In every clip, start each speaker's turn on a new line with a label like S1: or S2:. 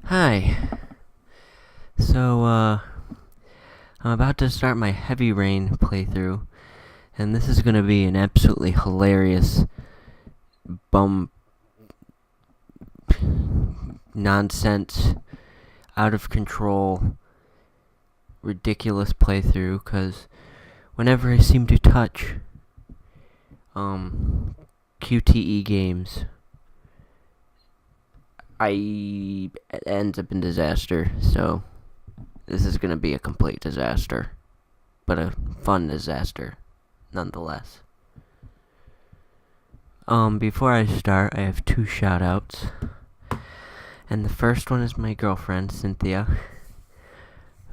S1: Hi. So, I'm about to start my Heavy Rain playthrough, and this is gonna be an absolutely hilarious, bum, nonsense, out of control, ridiculous playthrough, cause whenever I seem to touch, QTE games, it ends up in disaster, so this is gonna be a complete disaster, but a fun disaster, nonetheless. Before I start, I have two shoutouts. And the first one is my girlfriend, Cynthia,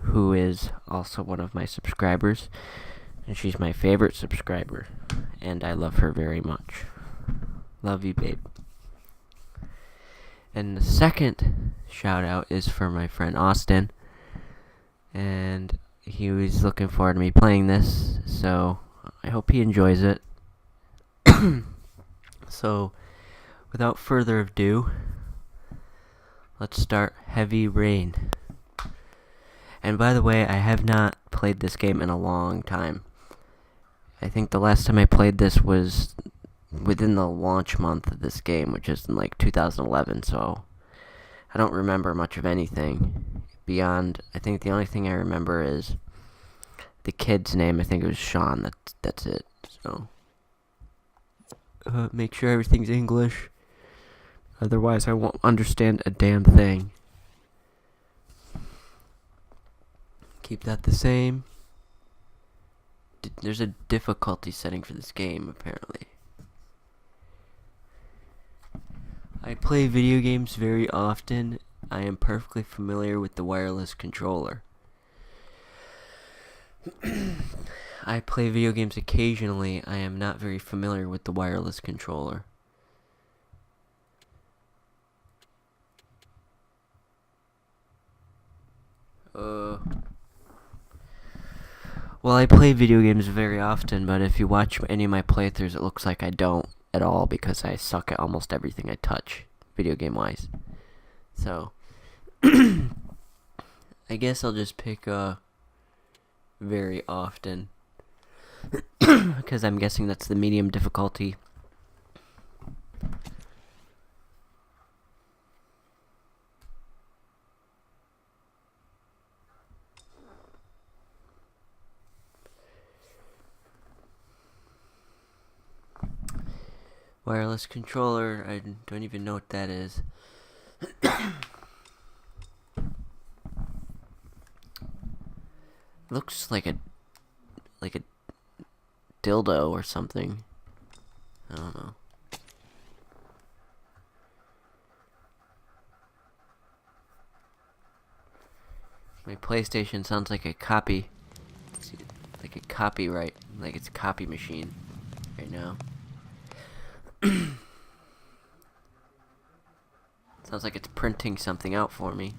S1: who is also one of my subscribers. And she's my favorite subscriber. And I love her very much. Love you, babe. And the second shoutout is for my friend Austin. And he was looking forward to me playing this, so I hope he enjoys it. So, without further ado, let's start Heavy Rain. And by the way, I have not played this game in a long time. I think the last time I played this was within the launch month of this game, which is in like 2011, so I don't remember much of anything beyond. I think the only thing I remember is the kid's name. I think it was Sean. That's it. So make sure everything's English. Otherwise, I won't understand a damn thing. Keep that the same. There's a difficulty setting for this game, apparently. I play video games very often. I am perfectly familiar with the wireless controller. I play video games occasionally. I am not very familiar with the wireless controller. Well, I play video games very often, but if you watch any of my playthroughs, it looks like I don't at all because I suck at almost everything I touch, video game-wise. So, I guess I'll just pick very often, because I'm guessing that's the medium difficulty. Wireless controller, I don't even know what that is. Looks like a dildo or something. I don't know. My PlayStation sounds like a copy. Like a copyright. Like it's a copy machine right now. Sounds like it's printing something out for me.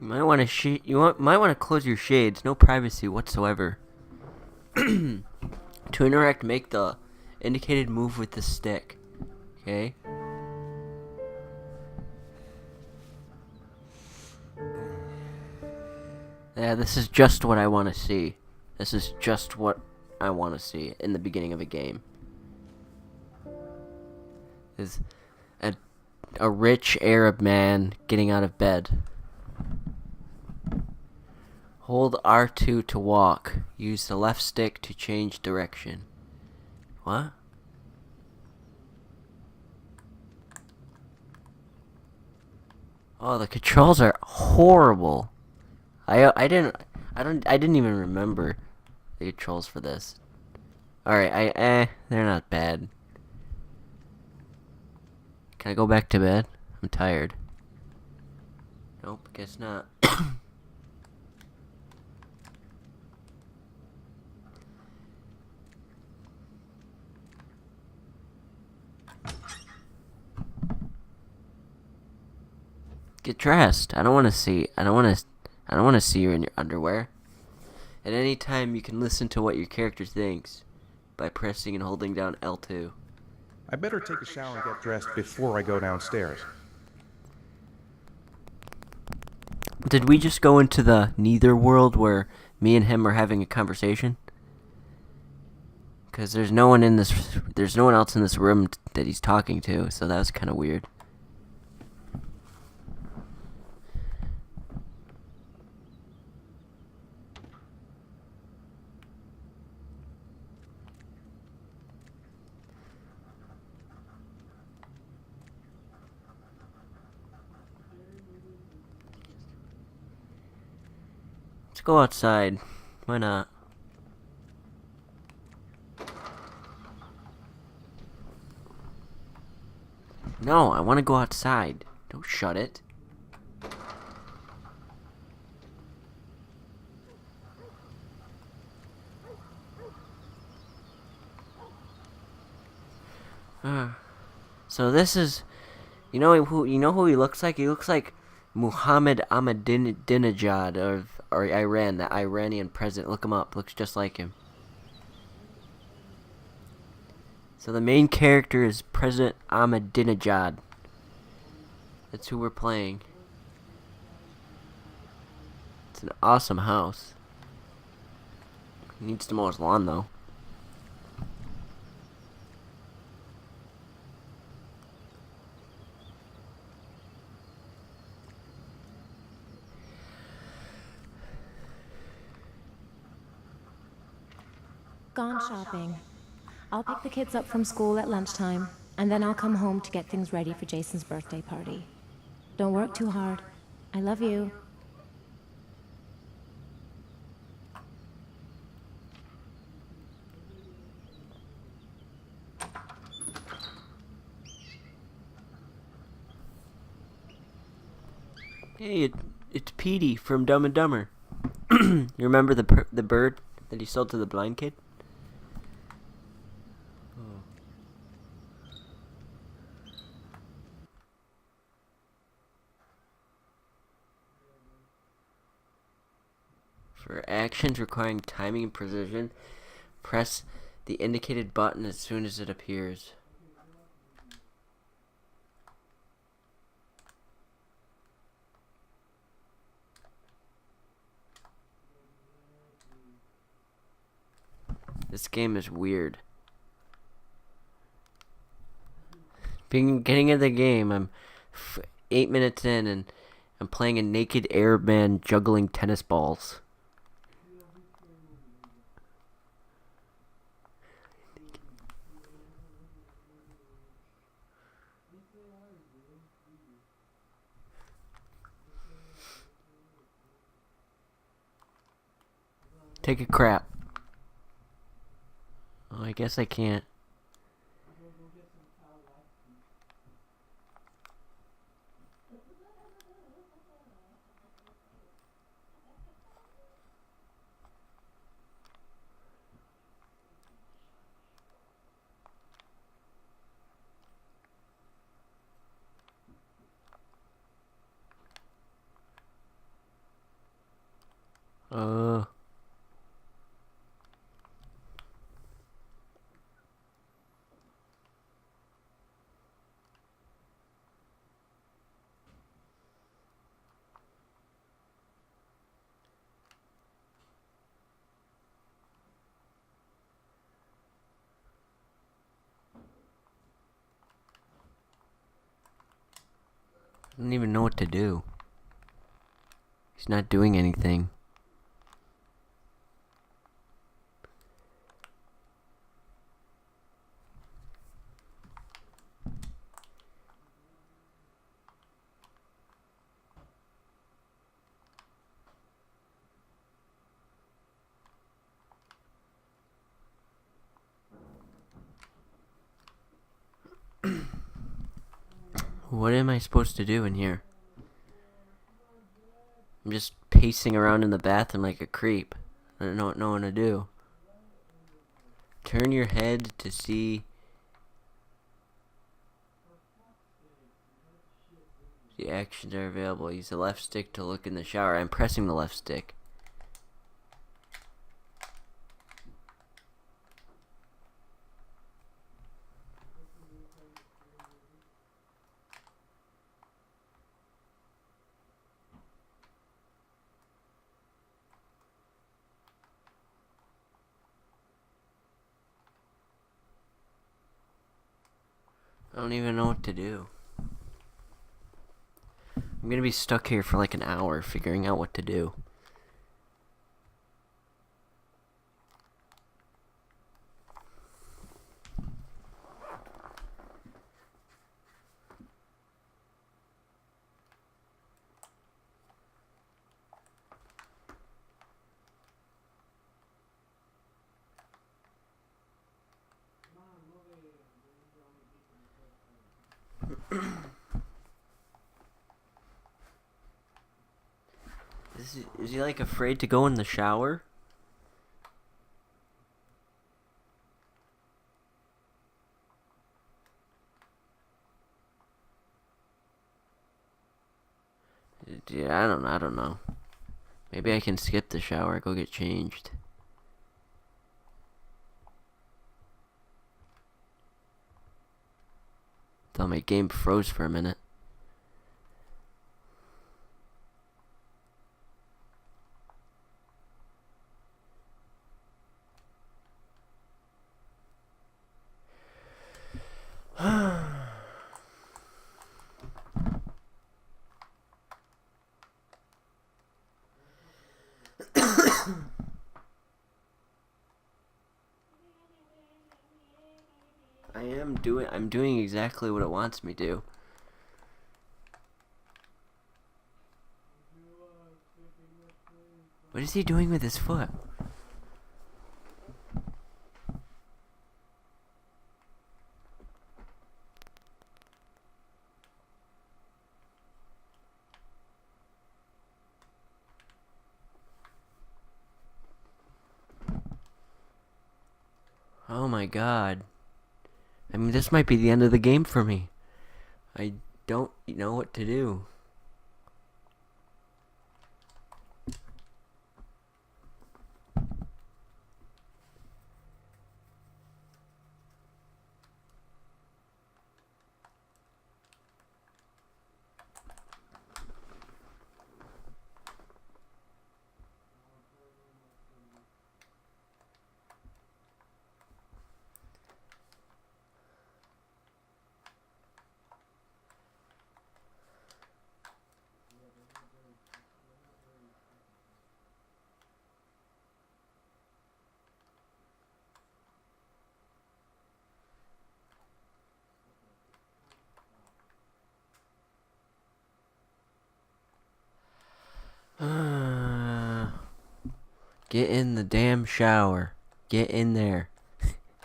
S1: Might want to close your shades. No privacy whatsoever. To interact, make the indicated move with the stick. Okay. Yeah, this is just what I want to see. This is just what I want to see in the beginning of a game. Is a rich Arab man getting out of bed, Hold R2 to walk. Use the left stick to change direction. What? Oh, the controls are horrible. I didn't even remember the controls for this. Alright, they're not bad. Can I go back to bed? I'm tired. Nope, guess not. Get dressed. I don't want to see you in your underwear. At any time, you can listen to what your character thinks by pressing and holding down L2.
S2: I better take a shower and get dressed before I go downstairs.
S1: Did we just go into the neither world where me and him are having a conversation? Because there's no one else in this room that he's talking to, so that was kind of weird. Let's go outside. Why not? No, I want to go outside. Don't shut it. So this is, you know who he looks like? He looks like Muhammad Ahmadinejad of Iran, the Iranian president. Look him up. Looks just like him. So the main character is President Ahmadinejad. That's who we're playing. It's an awesome house. Needs to mow his lawn though.
S3: Gone shopping. I'll pick the kids up from school at lunchtime, and then I'll come home to get things ready for Jason's birthday party. Don't work too hard. I love you.
S1: Hey, it's Petey from Dumb and Dumber. You remember the bird that he sold to the blind kid? For actions requiring timing and precision, press the indicated button as soon as it appears. This game is weird. Getting into the game, I'm 8 minutes in and I'm playing a naked Arab man juggling tennis balls. Take a crap. Oh, I guess I can't. Uh. I don't even know what to do. He's not doing anything. What am I supposed to do in here? I'm just pacing around in the bathroom like a creep. I don't know what to do. Turn your head to see the actions are available. Use the left stick to look in the shower. I'm pressing the left stick. I don't even know what to do. I'm gonna be stuck here for like an hour figuring out what to do. Is he like afraid to go in the shower? Yeah, I don't know. Maybe I can skip the shower, go get changed. Thought my game froze for a minute. I'm doing exactly what it wants me to. What is he doing with his foot? Oh my god. I mean, this might be the end of the game for me. I don't know what to do. Get in the damn shower. Get in there.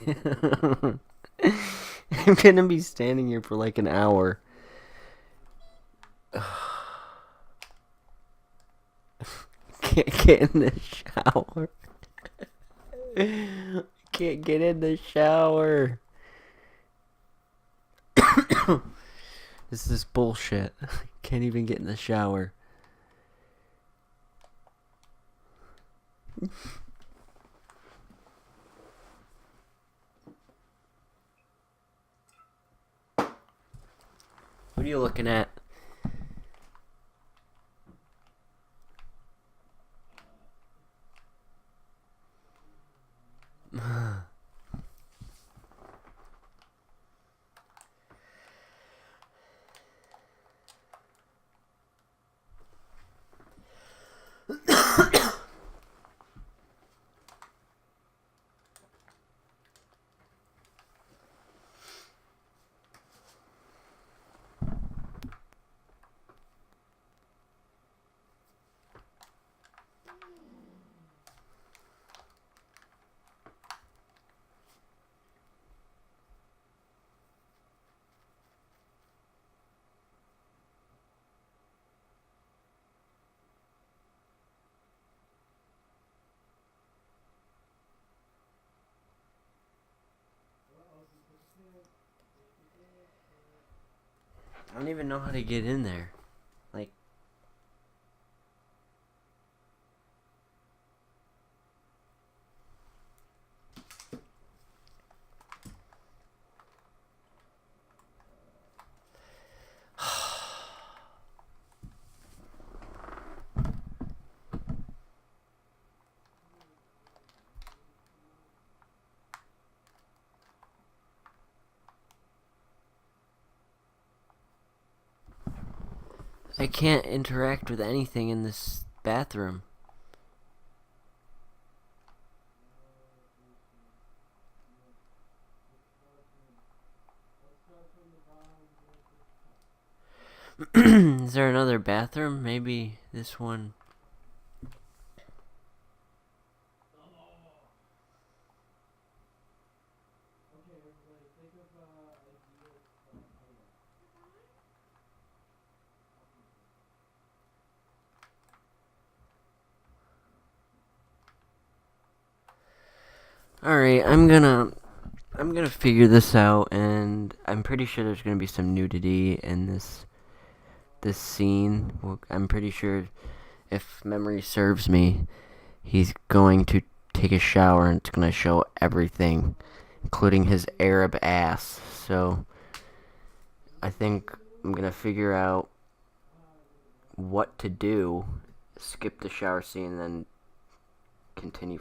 S1: I'm gonna be standing here for like an hour. Can't get in the shower. Can't get in the shower. This is bullshit. Can't even get in the shower. What are you looking at? I don't even know how to get in there. Like, I can't interact with anything in this bathroom. Is there another bathroom? Maybe this one. Alright, I'm gonna figure this out, and I'm pretty sure there's gonna be some nudity in this scene. Well, I'm pretty sure, if memory serves me, he's going to take a shower and it's gonna show everything, including his Arab ass. So I think I'm gonna figure out what to do, skip the shower scene, and then continue